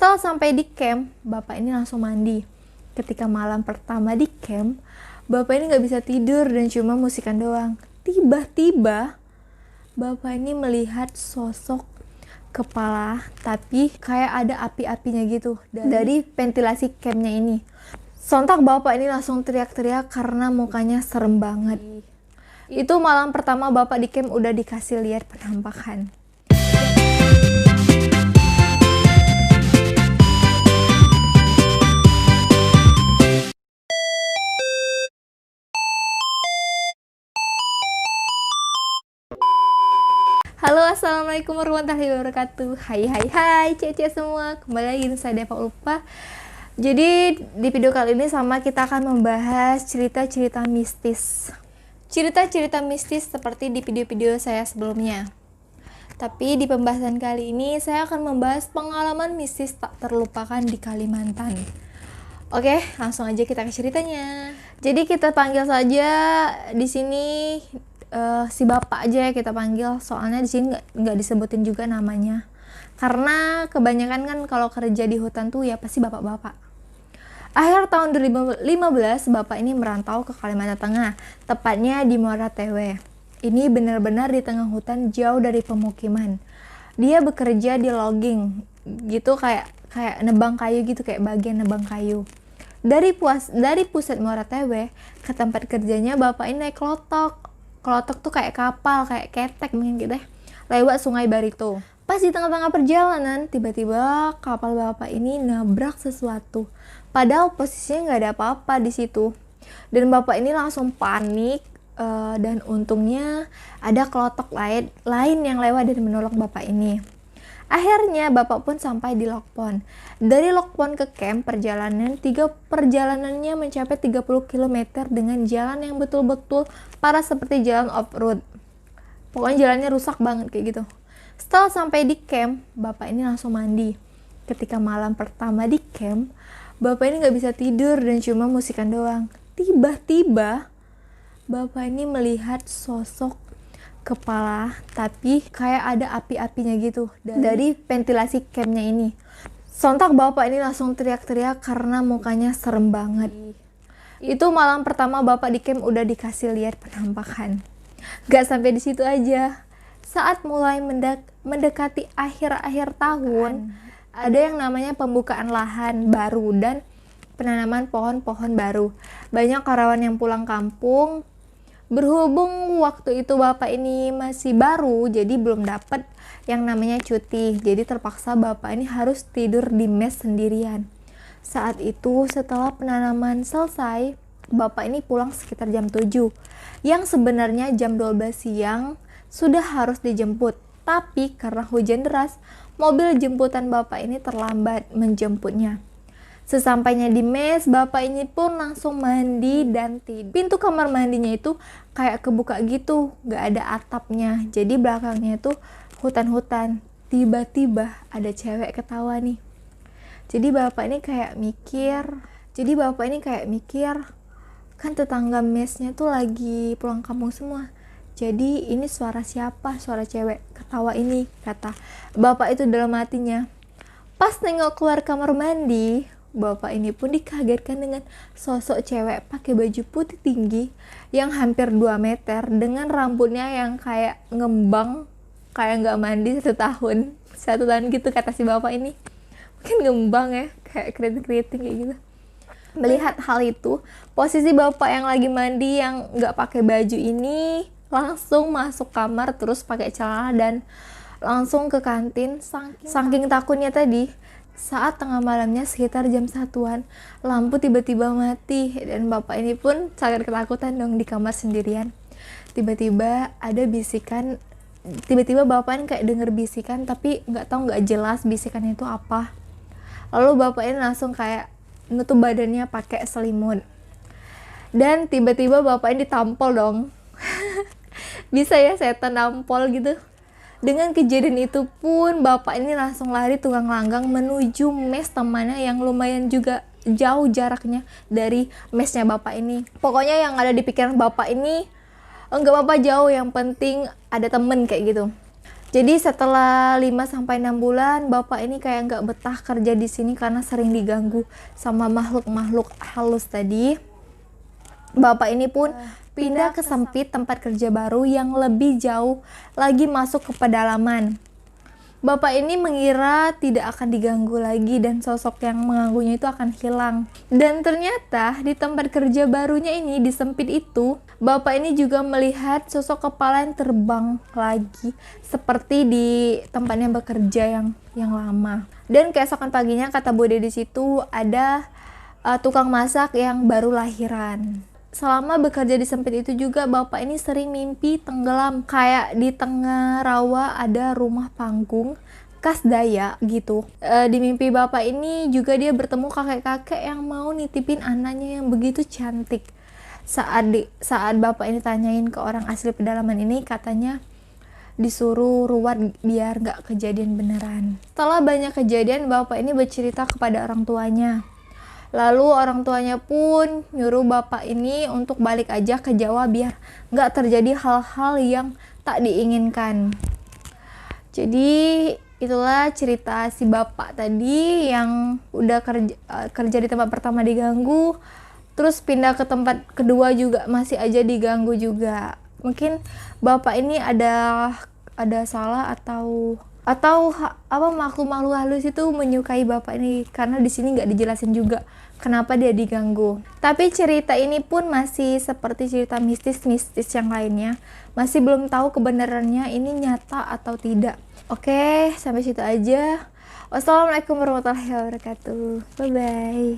Setelah sampai di camp, bapak ini langsung mandi. Ketika malam pertama di camp, bapak ini nggak bisa tidur dan cuma musikan doang. Tiba-tiba, bapak ini melihat sosok kepala, tapi kayak ada api-apinya gitu dari ventilasi campnya ini. Sontak bapak ini langsung teriak-teriak karena mukanya serem banget. Itu malam pertama bapak di camp udah dikasih lihat penampakan. Halo, assalamualaikum warahmatullahi wabarakatuh. Hai cece semua, kembali lagi dengan saya Deva Ulfa. Jadi di video kali ini kita akan membahas cerita-cerita mistis. Cerita-cerita mistis seperti di video-video saya sebelumnya. Tapi di pembahasan kali ini saya akan membahas pengalaman mistis tak terlupakan di Kalimantan. Oke, langsung aja kita ke ceritanya. Jadi kita panggil saja di sini si bapak aja ya kita panggil, soalnya di sini nggak disebutin juga namanya, karena kebanyakan kan kalau kerja di hutan tuh ya pasti bapak-bapak. Akhir tahun 2015 bapak ini merantau ke Kalimantan Tengah, tepatnya di Muara Tewe. Ini benar-benar di tengah hutan jauh dari pemukiman. Dia bekerja di logging gitu, kayak nebang kayu gitu, kayak bagian nebang kayu. Dari pusat Muara Tewe ke tempat kerjanya bapak ini naik klotok. Klotok tuh kayak kapal, kayak ketek mungkin gitu ya, lewat Sungai Barito. Pas di tengah-tengah perjalanan, tiba-tiba kapal bapak ini nabrak sesuatu. Padahal posisinya nggak ada apa-apa di situ. Dan bapak ini langsung panik, dan untungnya ada klotok lain yang lewat dan menolong bapak ini. Akhirnya bapak pun sampai di Lok Pon. Dari Lok Pon ke camp perjalanannya mencapai 30 km dengan jalan yang betul-betul parah seperti jalan off-road. Pokoknya jalannya rusak banget kayak gitu. Setelah sampai di camp, bapak ini langsung mandi. Ketika malam pertama di camp, bapak ini nggak bisa tidur dan cuma musikan doang. Tiba-tiba, bapak ini melihat sosok kepala, tapi kayak ada api-apinya gitu dari ventilasi campnya ini. Sontak bapak ini langsung teriak-teriak karena mukanya serem banget. Itu malam pertama bapak di camp udah dikasih lihat penampakan. Gak sampai di situ aja. Saat mulai mendekati akhir-akhir tahun, ada yang namanya pembukaan lahan baru dan penanaman pohon-pohon baru. Banyak karyawan yang pulang kampung. Berhubung waktu itu bapak ini masih baru, jadi belum dapat yang namanya cuti. Jadi terpaksa bapak ini harus tidur di mes sendirian. Saat itu setelah penanaman selesai, bapak ini pulang sekitar jam 7. Yang sebenarnya jam 12 siang sudah harus dijemput. Tapi karena hujan deras, mobil jemputan bapak ini terlambat menjemputnya. Sesampainya di mes, bapak ini pun langsung mandi dan tidur. Pintu kamar mandinya itu kayak kebuka gitu, gak ada atapnya. Jadi belakangnya itu hutan-hutan. Tiba-tiba ada cewek ketawa nih. Jadi bapak ini kayak mikir, kan tetangga mesnya tuh lagi pulang kampung semua. Jadi ini suara siapa? Suara cewek ketawa ini, kata bapak itu dalam hatinya. Pas nengok keluar kamar mandi, bapak ini pun dikagetkan dengan sosok cewek pakai baju putih tinggi yang hampir 2 meter dengan rambutnya yang kayak ngembang, kayak nggak mandi 1 tahun gitu, kata si bapak ini. Mungkin ngembang ya, kayak keriting kayak gitu. Melihat hal itu, posisi bapak yang lagi mandi yang nggak pakai baju ini langsung masuk kamar terus pakai celana dan langsung ke kantin. Saking takutnya tadi, saat tengah malamnya sekitar jam 1-an, lampu tiba-tiba mati dan bapak ini pun sangat ketakutan dong di kamar sendirian. Tiba-tiba ada bisikan, tiba-tiba bapak ini kayak denger bisikan tapi nggak jelas bisikannya itu apa. Lalu bapak ini langsung kayak nutup badannya pakai selimut. Dan tiba-tiba bapak ini ditampol dong. Bisa ya setan nampol gitu. Dengan kejadian itu pun bapak ini langsung lari tunggang langgang menuju mes temannya yang lumayan juga jauh jaraknya dari mesnya bapak ini. Pokoknya yang ada di pikiran bapak ini, enggak apa-apa jauh, yang penting ada temen kayak gitu. Jadi setelah 5-6 bulan, bapak ini kayak nggak betah kerja di sini karena sering diganggu sama makhluk-makhluk halus tadi. Bapak ini pun pindah ke sempit tempat kerja baru yang lebih jauh lagi masuk ke pedalaman. Bapak ini mengira tidak akan diganggu lagi dan sosok yang mengganggunya itu akan hilang. Dan ternyata di tempat kerja barunya ini, di sempit itu, bapak ini juga melihat sosok kepala yang terbang lagi seperti di tempatnya bekerja yang lama. Dan keesokan paginya, kata Bude, di situ ada tukang masak yang baru lahiran. Selama bekerja di sempit itu juga, bapak ini sering mimpi tenggelam. Kayak di tengah rawa ada rumah panggung khas Dayak gitu. Di mimpi bapak ini juga dia bertemu kakek-kakek yang mau nitipin anaknya yang begitu cantik. Saat bapak ini tanyain ke orang asli pedalaman ini, katanya disuruh ruwet biar gak kejadian beneran. Setelah banyak kejadian, bapak ini bercerita kepada orang tuanya. Lalu orang tuanya pun nyuruh bapak ini untuk balik aja ke Jawa biar nggak terjadi hal-hal yang tak diinginkan. Jadi itulah cerita si bapak tadi yang udah kerja di tempat pertama diganggu, terus pindah ke tempat kedua juga masih aja diganggu juga. Mungkin bapak ini ada salah atau apa makhluk-makhluk halus itu menyukai bapak ini, karena di sini nggak dijelasin juga kenapa dia diganggu. Tapi cerita ini pun masih seperti cerita mistis-mistis yang lainnya, masih belum tahu kebenarannya ini nyata atau tidak. Oke, sampai situ aja. Wassalamualaikum warahmatullahi wabarakatuh. Bye bye.